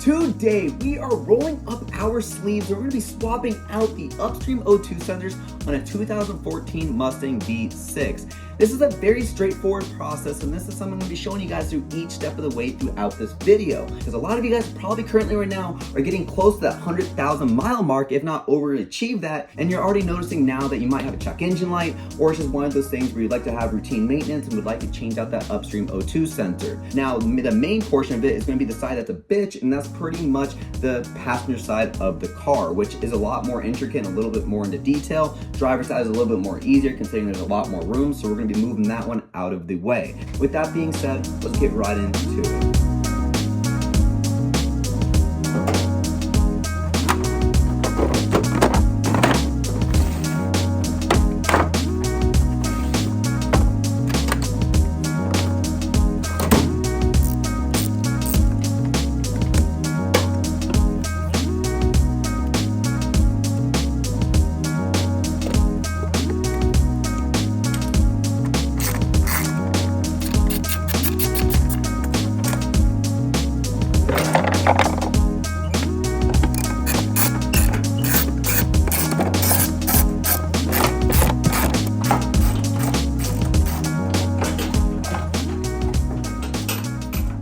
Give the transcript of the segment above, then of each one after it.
Today, we are rolling up our sleeves. We're going to be swapping out the Upstream O2 sensors on a 2014 Mustang V6. This is a very straightforward process, and this is something I'm going to be showing you guys through each step of the way throughout this video. Because a lot of you guys probably currently right now are getting close to that 100,000 mile mark, if not overachieve that, and you're already noticing now that you might have a check engine light, or it's just one of those things where you'd like to have routine maintenance and would like to change out that Upstream O2 sensor. Now, the main portion of it is going to be the side that's a bitch, and that's pretty much the passenger side of the car, which is a lot more intricate and a little bit more into detail. Driver's side is a little bit more easier considering there's a lot more room, so we're going to be moving that one out of the way. With that being said, let's get right into it.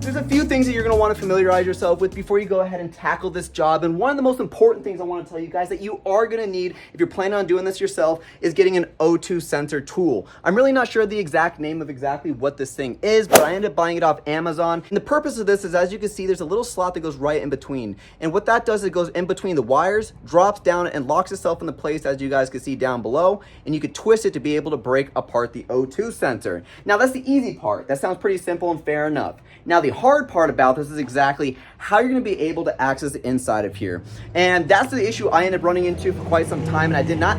There's a few things that you're going to want to familiarize yourself with before you go ahead and tackle this job. And one of the most important things I want to tell you guys that you are going to need if you're planning on doing this yourself is getting an O2 sensor tool. I'm really not sure the exact name of exactly what this thing is, but I ended up buying it off Amazon. And the purpose of this is, as you can see, there's a little slot that goes right in between. And what that does is it goes in between the wires, drops down, and locks itself into place, as you guys can see down below. And you can twist it to be able to break apart the O2 sensor. Now, that's the easy part. That sounds pretty simple and fair enough. Now, the hard part about this is exactly how you're going to be able to access the inside of here. And that's the issue I ended up running into for quite some time, and I did not.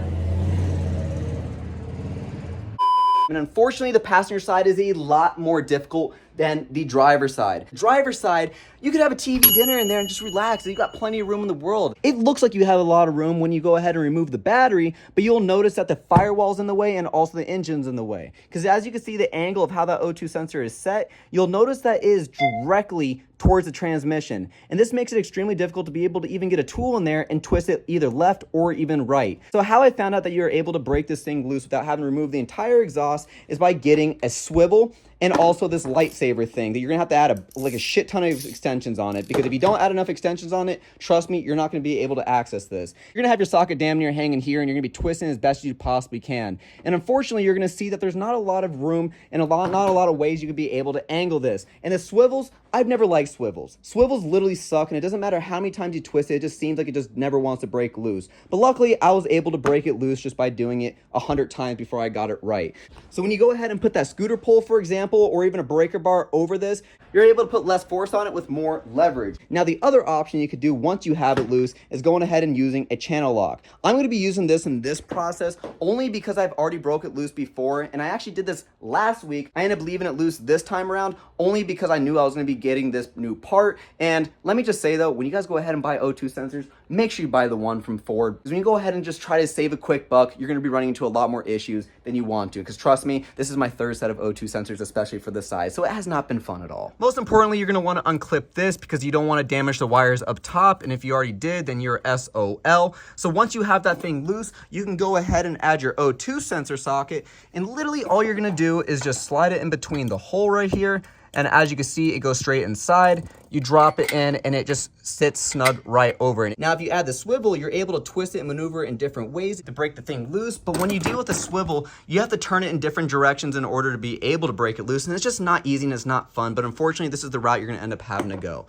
And unfortunately, the passenger side is a lot more difficult than the driver's side. Driver's side, you could have a TV dinner in there and just relax. You've got plenty of room in the world. It looks like you have a lot of room when you go ahead and remove the battery, but you'll notice that the firewall's in the way and also the engine's in the way. Because as you can see, the angle of how that O2 sensor is set, you'll notice that it is directly towards the transmission. And this makes it extremely difficult to be able to even get a tool in there and twist it either left or even right. So how I found out that you're able to break this thing loose without having to remove the entire exhaust is by getting a swivel and also this lightsaber thing that you're gonna have to add a shit ton of extensions on it, because if you don't add enough extensions on it, trust me, you're not gonna be able to access this. You're gonna have your socket damn near hanging here, and you're gonna be twisting as best as you possibly can. And unfortunately, you're gonna see that there's not a lot of room and not a lot of ways you could be able to angle this. And the swivels, I've never liked swivels. Swivels literally suck, and it doesn't matter how many times you twist it, it just seems like it just never wants to break loose. But luckily, I was able to break it loose just by doing it 100 times before I got it right. So when you go ahead and put that scooter pole, for example, or even a breaker bar over this, you're able to put less force on it with more leverage. Now, the other option you could do once you have it loose is going ahead and using a channel lock. I'm going to be using this in this process only because I've already broke it loose before, and I actually did this last week. I ended up leaving it loose this time around only because I knew I was going to be getting this new part. And let me just say though, when you guys go ahead and buy O2 sensors, make sure you buy the one from Ford, because when you go ahead and just try to save a quick buck, you're going to be running into a lot more issues than you want to. Because trust me, this is my third set of O2 sensors, especially for this size, so it has not been fun at all. Most importantly, you're going to want to unclip this because you don't want to damage the wires up top, and if you already did, then you're SOL. So once you have that thing loose, you can go ahead and add your O2 sensor socket, and literally all you're going to do is just slide it in between the hole right here. And as you can see, it goes straight inside. You drop it in and it just sits snug right over it. Now, if you add the swivel, you're able to twist it and maneuver it in different ways to break the thing loose. But when you deal with the swivel, you have to turn it in different directions in order to be able to break it loose. And it's just not easy and it's not fun. But unfortunately, this is the route you're gonna end up having to go.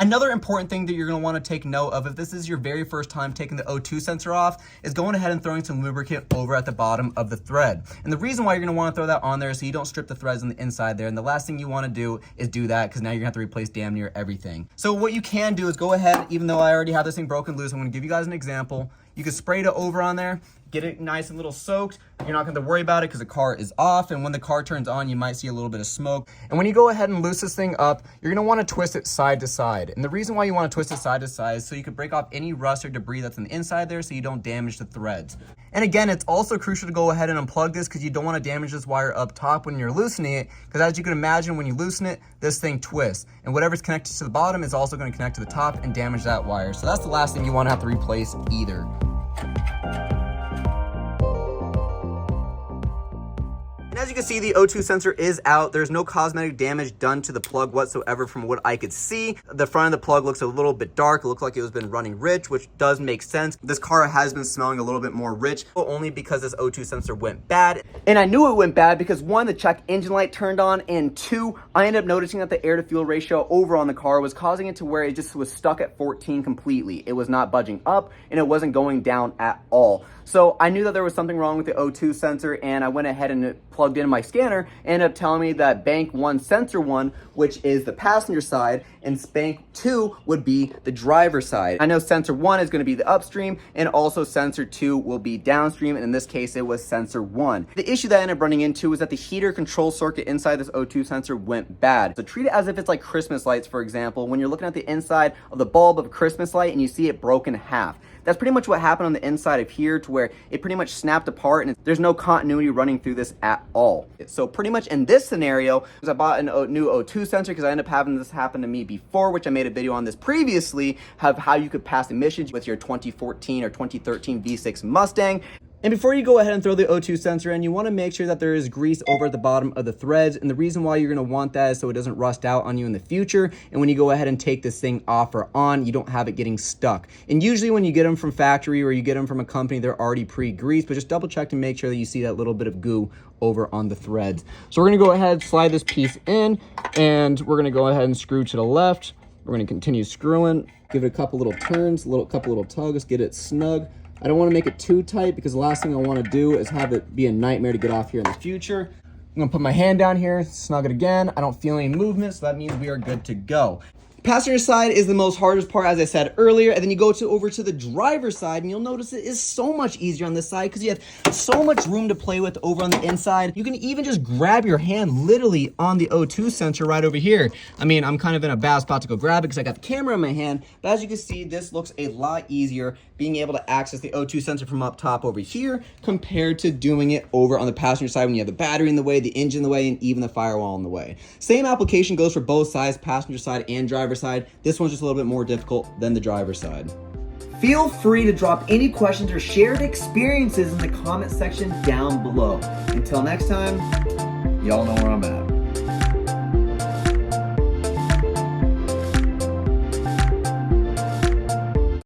Another important thing that you're going to want to take note of if this is your very first time taking the O2 sensor off is going ahead and throwing some lubricant over at the bottom of the thread. And the reason why you're going to want to throw that on there is so you don't strip the threads on the inside there. And the last thing you want to do is do that, because now you're going to have to replace damn near everything. So what you can do is go ahead, even though I already have this thing broken loose, I'm going to give you guys an example. You can spray it over on there, get it nice and little soaked. You're not going to worry about it because the car is off, and when the car turns on, you might see a little bit of smoke. And when you go ahead and loose this thing up, you're going to want to twist it side to side. And the reason why you want to twist it side to side is so you can break off any rust or debris that's on the inside there so you don't damage the threads. And again, it's also crucial to go ahead and unplug this because you don't want to damage this wire up top when you're loosening it, because as you can imagine, when you loosen it, this thing twists. And whatever's connected to the bottom is also going to connect to the top and damage that wire. So that's the last thing you want to have to replace either. And as you can see, the O2 sensor is out. There's no cosmetic damage done to the plug whatsoever from what I could see. The front of the plug looks a little bit dark. It looks like it was been running rich, which does make sense. This car has been smelling a little bit more rich, but only because this O2 sensor went bad. And I knew it went bad because one, the check engine light turned on, and two, I ended up noticing that the air to fuel ratio over on the car was causing it to where it just was stuck at 14 completely. It was not budging up and it wasn't going down at all. So I knew that there was something wrong with the O2 sensor, and I went ahead and plugged in my scanner, ended up telling me that bank 1 sensor 1, which is the passenger side, and bank 2 would be the driver side. I know sensor 1 is going to be the upstream, and also sensor 2 will be downstream, and in this case it was sensor 1. The issue that I ended up running into was that the heater control circuit inside this O2 sensor went bad. So treat it as if it's like Christmas lights, for example, when you're looking at the inside of the bulb of a Christmas light and you see it broken in half. That's pretty much what happened on the inside of here, to where it pretty much snapped apart and there's no continuity running through this at all. So pretty much in this scenario, because I bought a new O2 sensor because I ended up having this happen to me before, which I made a video on this previously, of how you could pass emissions with your 2014 or 2013 V6 Mustang. And before you go ahead and throw the O2 sensor in, you want to make sure that there is grease over at the bottom of the threads. And the reason why you're going to want that is so it doesn't rust out on you in the future. And when you go ahead and take this thing off or on, you don't have it getting stuck. And usually when you get them from factory or you get them from a company, they're already pre-greased, but just double check to make sure that you see that little bit of goo over on the threads. So we're going to go ahead, slide this piece in, and we're going to go ahead and screw to the left. We're going to continue screwing, give it a couple little turns, couple little tugs, get it snug. I don't want to make it too tight because the last thing I want to do is have it be a nightmare to get off here in the future. I'm going to put my hand down here, snug it again. I don't feel any movement, so that means we are good to go. Passenger side is the most hardest part, as I said earlier, and then you go over to the driver's side, and you'll notice it is so much easier on this side because you have so much room to play with over on the inside. You can even just grab your hand literally on the O2 sensor right over here. I mean, I'm kind of in a bad spot to go grab it because I got the camera in my hand, but as you can see, this looks a lot easier being able to access the O2 sensor from up top over here compared to doing it over on the passenger side when you have the battery in the way, the engine in the way, and even the firewall in the way. Same application goes for both sides, passenger side and driver side. This one's just a little bit more difficult than the driver's side. Feel free to drop any questions or shared experiences in the comment section down below. Until next time, y'all know where I'm at.